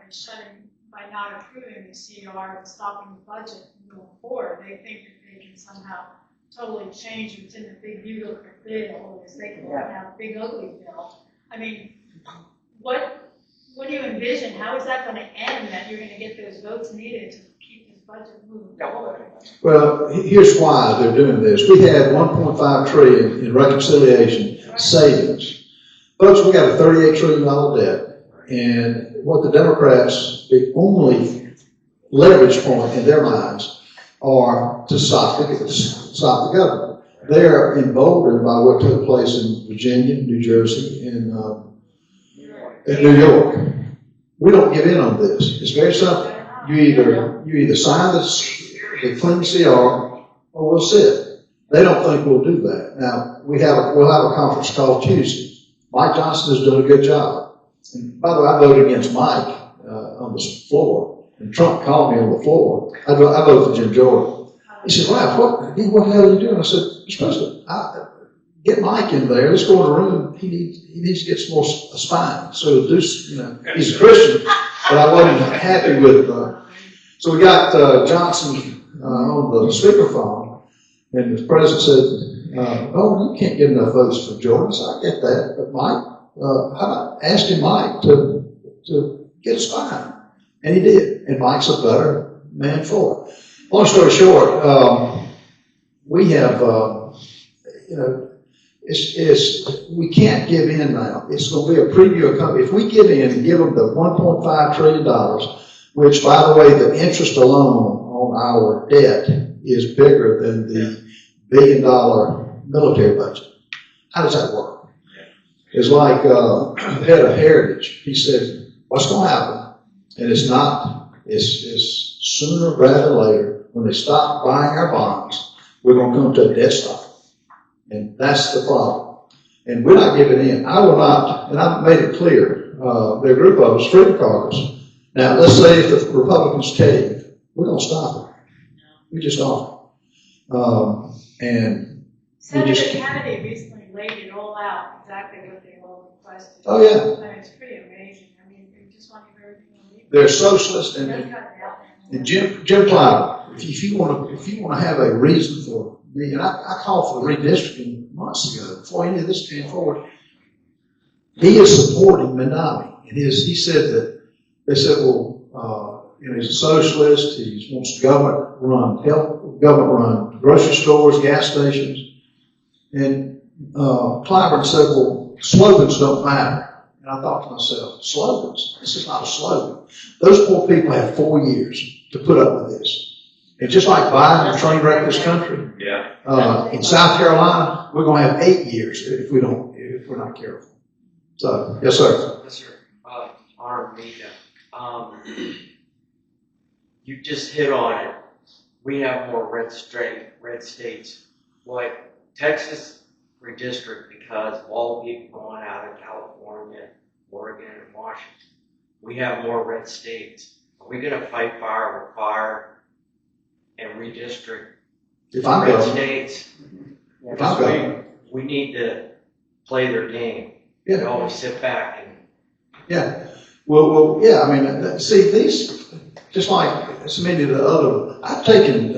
by not approving the CR and stopping the budget from going forward. They think that they can somehow totally change what's in the big beautiful bill, as they call it now, big ugly bill. I mean, what do you envision? How is that going to end, that you're going to get those votes needed to keep this budget moving forward? Well, here's why they're doing this. We had $1.5 trillion in reconciliation savings. Folks, we got a $38 trillion debt. And what the Democrats, the only leverage point in their minds are to stop the government. They're emboldened by what took place in Virginia, New Jersey, and New York. We don't give in on this. It's very simple. You either sign the clean CR or we'll sit. They don't think we'll do that. Now, we'll have a conference call Tuesday. Mike Johnson is doing a good job. And by the way, I voted against Mike on the floor. And Trump called me on the floor. I voted for Jim Jordan. He said, "Wow, what the hell are you doing?" I said, "Mr. President, get Mike in there. Let's go in the room. He needs to get some more spine. So he'll do, he's a Christian, but I wasn't happy with. So we got Johnson on the speakerphone, and the president said, "Oh, you can't get enough votes for Jordan." So I get that, but Mike, how about asking Mike to get a spine? And he did, and Mike's a better man for it. Long story short, we have, we can't give in now. It's going to be a preview of company. If we give in and give them the $1.5 trillion, which, by the way, the interest alone on our debt is bigger than the $1 billion military budget. How does that work? It's like the head of Heritage. He said, what's going to happen? And it's sooner rather than later, when they stop buying our bonds, we're going to come to a debt stop. And that's the problem. And we're not giving in. I will not, and I've made it clear, there are a group of us, freedom caucus. Now, let's say if the Republicans cave, we're going to stop it. We just aren't. And Senator Kennedy recently laid it all out, exactly what they all requested. Oh, yeah. And it's pretty amazing. I mean, they just want to give everything on leave. They're socialists, and Jim Clyburn, if you want to have a reason for me, and I called for redistricting months ago before any of this came forward. He is supporting Mandami, and he said that they said, well, he's a socialist. He wants government-run health, government-run grocery stores, gas stations, and Clyburn said, well, slogans don't matter. And I thought to myself, slogans? This is not a slogan. Those poor people have 4 years to put up with this. And just like Biden train wrecked this country, in South Carolina, we're going to have 8 years if we're not careful. So, yes, sir. Yes, sir. Honorable Mika, you just hit on it. We have more red states. Like Texas redistrict because of all the people going out of California, Oregon, and Washington. We have more red states. Are we going to fight fire with fire and redistrict red states? Because we need to play their game. We always sit back and Yeah. Well, yeah, I mean, see, these, just like so many of the other, I've taken,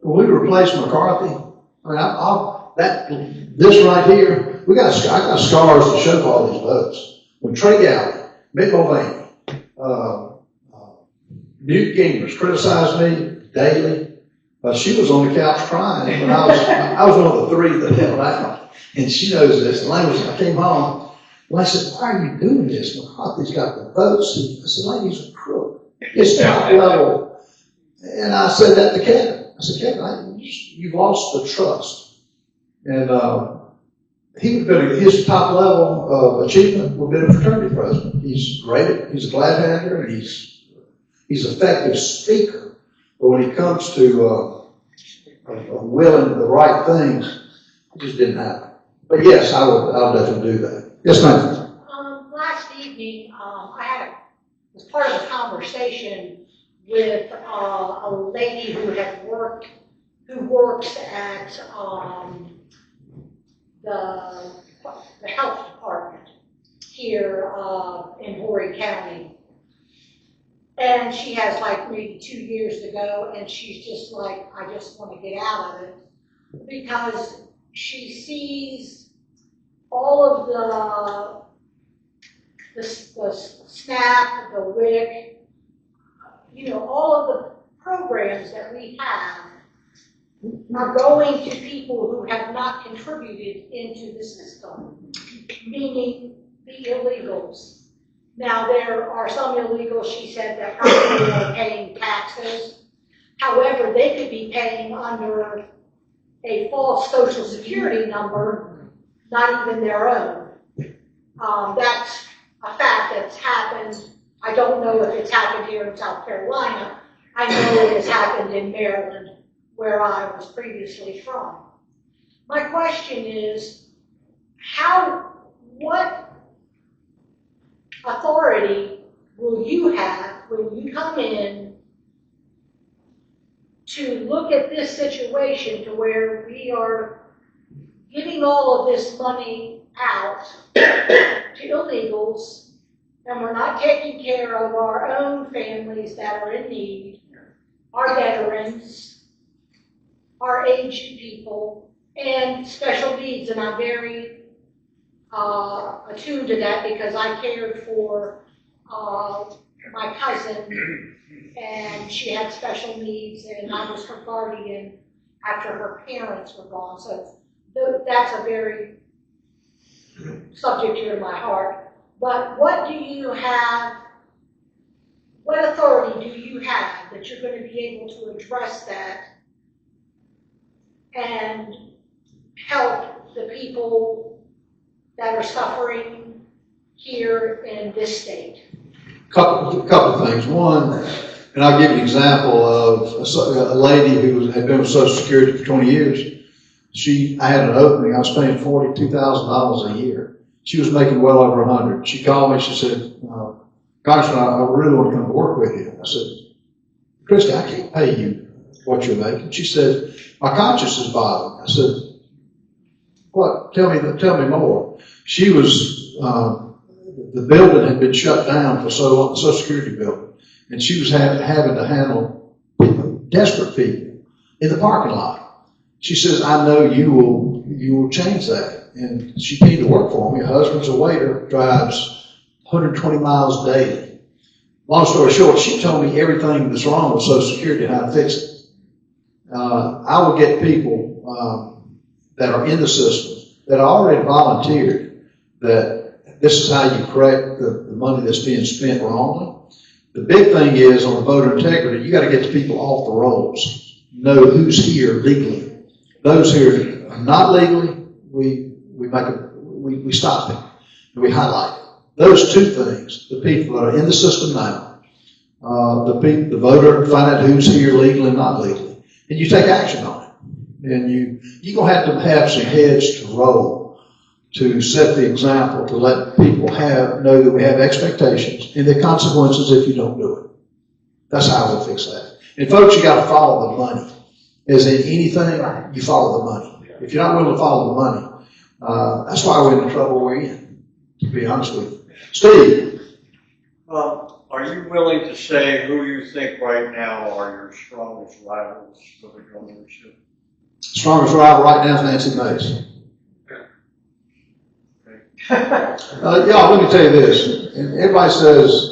when we replaced McCarthy, I mean, this right here, I got scars to show for all these votes. When Trey Gowdy, Mick Mulvaney, Newt Gingrich criticized me daily. She was on the couch crying when I was one of the three that held out. And she knows this. The language, I came home, and I said, why are you doing this? McCarthy's got the votes. I said, lady's a crook. It's top level. And I said that to Kevin. I said, Kevin, you've lost the trust. And his top level of achievement would have been a fraternity president. He's great. He's a glad handler, and he's an effective speaker. But when it comes to willing the right things, it just didn't happen. But yes, I'll definitely do that. Yes, ma'am. Last evening, was part of a conversation with a lady who works at the health department here in Horry County. And she has like maybe 2 years to go, and she's just like, I just want to get out of it, because she sees all of the SNAP, the WIC, all of the programs that we have are going to people who have not contributed into the system, meaning the illegals. Now, there are some illegals, she said, that probably are paying taxes. However, they could be paying under a false Social Security number, not even their own. That's a fact that's happened. I don't know if it's happened here in South Carolina. I know it has happened in Maryland, where I was previously from. My question is, what authority will you have when you come in to look at this situation to where we are giving all of this money out to illegals, and we're not taking care of our own families that are in need, our veterans, our aged people, and special needs? And I'm very attuned to that because I cared for my cousin, and she had special needs, and I was her guardian after her parents were gone. So that's a very subject near to my heart. But what authority do you have that you're going to be able to address that and help the people that are suffering here in this state? Couple of things. One, and I'll give you an example of a lady who had been with Social Security for 20 years. I had an opening. I was paying $42,000 a year. She was making well over 100. She called me. She said, Congressman, I really want to come to work with you. I said, Christy, I can't pay you what you're making. She said, my conscience is bothering me. I said, what? Tell me more. She was, the building had been shut down for so long, the Social Security building, and she was having to handle desperate people in the parking lot. She says, I know you will change that. And she came to work for me. Her husband's a waiter, drives 120 miles daily. Long story short, she told me everything that's wrong with Social Security and how to fix it. I would get people that are in the system that already volunteered that this is how you correct the money that's being spent wrongly. The big thing is on the voter integrity, you got to get the people off the rolls. Know who's here legally. Those who are not legally, we stop them and we highlight it. Those two things, the people that are in the system now, the voter, find out who's here legally and not legally, and you take action on it. And you're going to have some heads to roll to set the example, to let people know that we have expectations and the consequences if you don't do it. That's how we'll fix that. And folks, you got to follow the money. As in anything, you follow the money. If you're not willing to follow the money, that's why we're in the trouble we're in, to be honest with you. Steve. Are you willing to say who you think right now are your strongest rivals for the governorship? Strongest rival right now is Nancy Mace. Yeah, let me tell you this, and everybody says,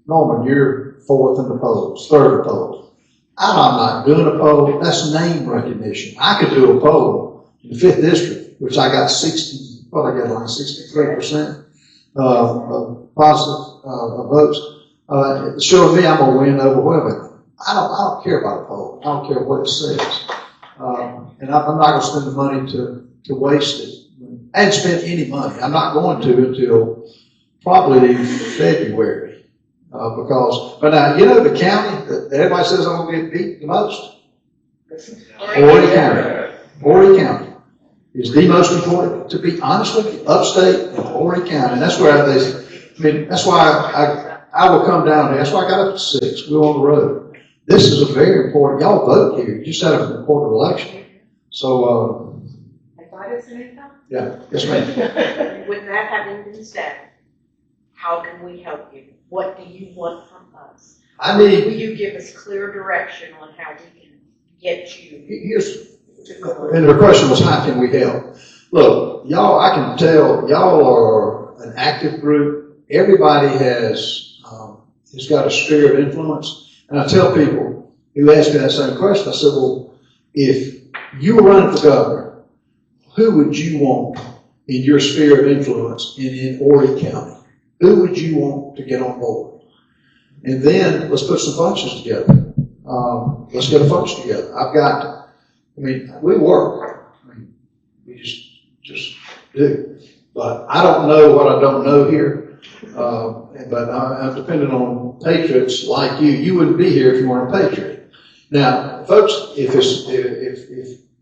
Norman, you're fourth in the polls, third in the polls. I'm not doing a poll, that's name recognition. I could do a poll in the 5th district, which I got 63% of positive votes, showing me I'm gonna win overwhelmingly. I don't care about a poll, I don't care what it says. And I'm not gonna spend the money to waste it. I hadn't spent any money. I'm not going to until probably February. But now, you know the county that everybody says I'm going to get beat the most? Horry County. Horry County is the most important, to be honest with you, upstate and Horry County. And that's where that's why I will come down here. That's why I got up at 6. We're on the road. This is a very important, y'all vote here. You just had an important election. So, yeah, yes, ma'am. With that having been said, how can we help you? What do you want from us? Will you give us clear direction on how we can get you? And the question was, how can we help? Look, y'all, I can tell y'all are an active group. Everybody has got a sphere of influence. And I tell people who ask me that same question, I said, well, if you were running for governor, who would you want in your sphere of influence in Horry County? Who would you want to get on board? And then let's put some functions together. Let's get a function together. We work. We just do. But I don't know what I don't know here. But I'm dependent on patriots like you. You wouldn't be here if you weren't a patriot. Now, folks, if a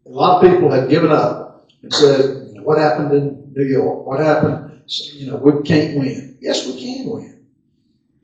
lot of people have given up and said, what happened in New York? What happened? We can't win. Yes, we can win.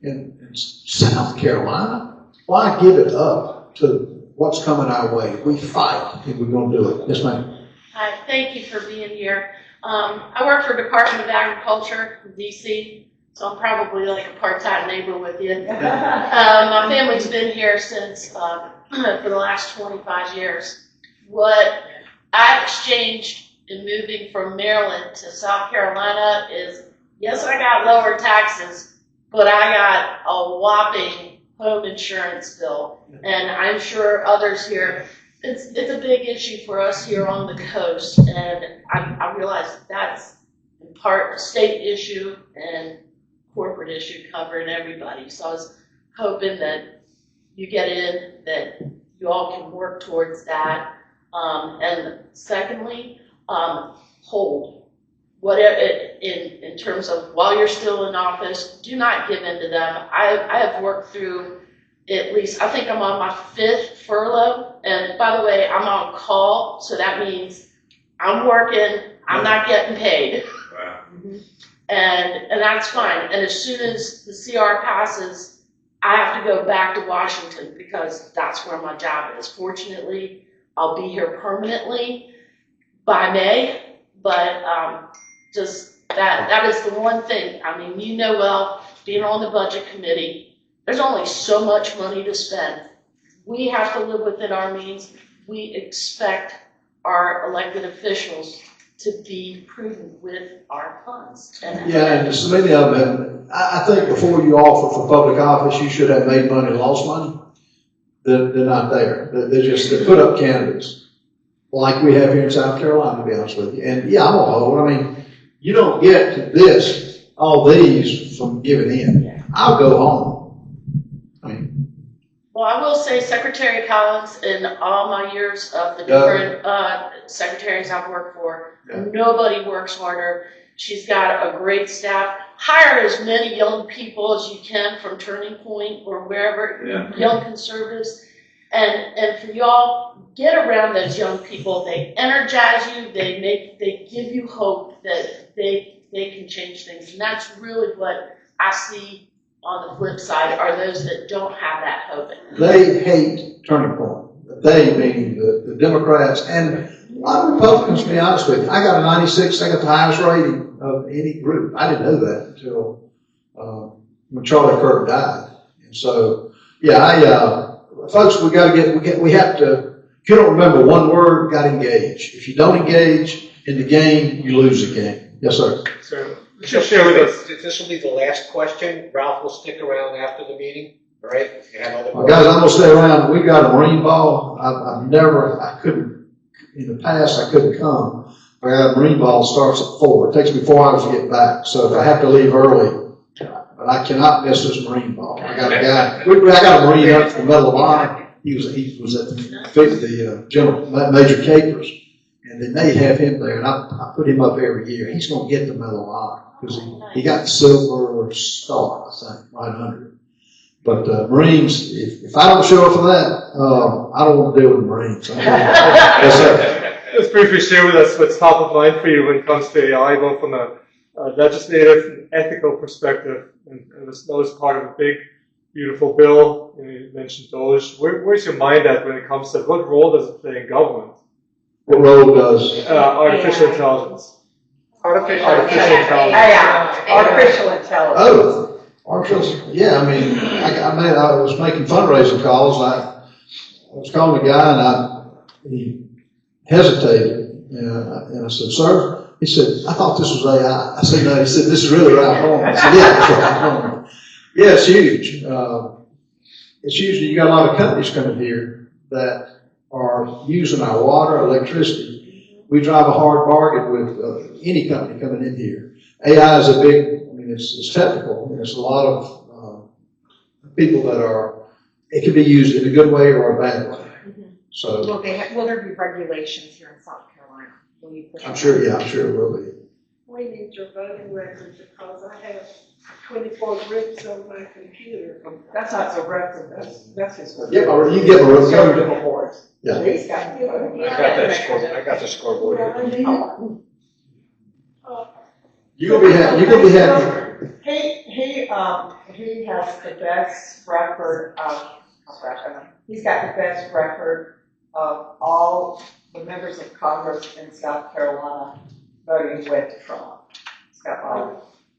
In South Carolina, why give it up to what's coming our way? We fight if we're going to do it. Yes, ma'am. Hi, thank you for being here. I work for Department of Agriculture in DC, so I'm probably like a part-time neighbor with you. My family's been here since for the last 25 years. What I exchanged in moving from Maryland to South Carolina is, yes, I got lower taxes, but I got a whopping home insurance bill. And I'm sure others here, it's a big issue for us here on the coast. And I realize that's in part a state issue and corporate issue covering everybody. So I was hoping that you get in, that you all can work towards that. And secondly, hold. Whatever, in terms of while you're still in office, do not give in to them. I have worked through at least, I think I'm on my 5th furlough. And by the way, I'm on call, so that means I'm working, I'm not getting paid. Wow. And that's fine. And as soon as the CR passes, I have to go back to Washington because that's where my job is. Fortunately, I'll be here permanently by May, but just that is the one thing. I mean, you know well, being on the budget committee, there's only so much money to spend. We have to live within our means. We expect our elected officials to be prudent with our funds. And so many of them, I think before you offer for public office, you should have made money, lost money. They're not there. They put up candidates like we have here in South Carolina, to be honest with you. And yeah, I'm a hold. I mean, you don't get all these from giving in. I'll go home. Well, I will say Secretary Collins, in all my years of the different secretaries I've worked for, nobody works harder. She's got a great staff. Hire as many young people as you can from Turning Point or wherever, young conservatives. And for y'all, get around those young people. They energize you. They give you hope that they can change things. And that's really what I see on the flip side, are those that don't have that hope. They hate Turning Point. They, meaning the Democrats and a lot of Republicans, to be honest with you. I got a 96. I got the highest rating of any group. I didn't know that until, when Charlie Kirk died. And so, yeah, folks, we have to, if you don't remember one word, got to engage. If you don't engage in the game, you lose the game. Yes, sir. So, just share with us. This will be the last question. Ralph will stick around after the meeting, all right? If you have other Well, guys, I'm gonna stay around. We got a Marine ball. I couldn't, in the past, I couldn't come. I got a Marine ball, starts at 4. It takes me 4 hours to get back. So if I have to leave early, but I cannot miss this Marine ball. I got a guy, I got a Marine up from Medal of Honor. He was at the General Major Capers, and they may have him there, and I put him up every year. He's gonna get the Medal of Honor, because he got the Silver Star, I think, right under it. But Marines, if I don't show up for that, I don't want to deal with the Marines. Yes, sir. Just briefly share with us what's top of mind for you when it comes to AI, both from a legislative and ethical perspective. And it's part of a big, beautiful bill. You mentioned Doge. Where's your mind at when it comes to what role does it play in government? What role does? Artificial intelligence. Artificial intelligence. Artificial intelligence. Oh, artificial. Yeah, I mean, I was making fundraising calls. I was calling a guy, and he hesitated, and I said, "Sir," he said, "I thought this was AI." I said, "No." He said, "This is really Ralph Horn." I said, "Yeah, it's Ralph Horn." Yeah, it's huge. It's huge. You got a lot of companies coming here that are using our water, electricity. We drive a hard bargain with any company coming in here. AI is it's technical. There's a lot of people that it can be used in a good way or a bad way. So Will there be regulations here in South Carolina? Will you push I'm sure it will be. We need your voting record because I have 24 groups on my computer. That's not so record, that's his. Yeah, or you get a report. Yeah. He's got the voting. I got the scoreboard here. You're gonna be happy. He has the best record of, he's got the best record of all the members of Congress in South Carolina voting with Trump. He's got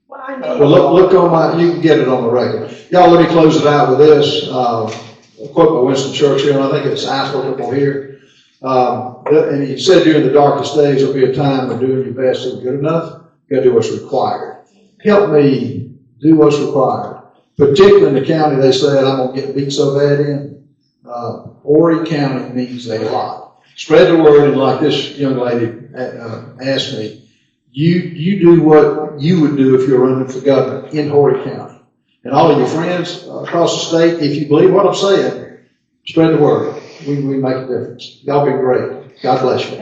Well, look on you can get it on the record. Y'all, let me close it out with this. A quote by Winston Churchill, and I think it's applicable here. And he said, during the darkest days, there'll be a time when doing your best isn't good enough. You gotta do what's required. Help me do what's required. Particularly in the county they said I'm gonna get beat so bad in. Horry County means a lot. Spread the word, and like this young lady asked me, you do what you would do if you're running for governor in Horry County. And all of your friends across the state, if you believe what I'm saying, spread the word. We make a difference. Y'all be great. God bless you.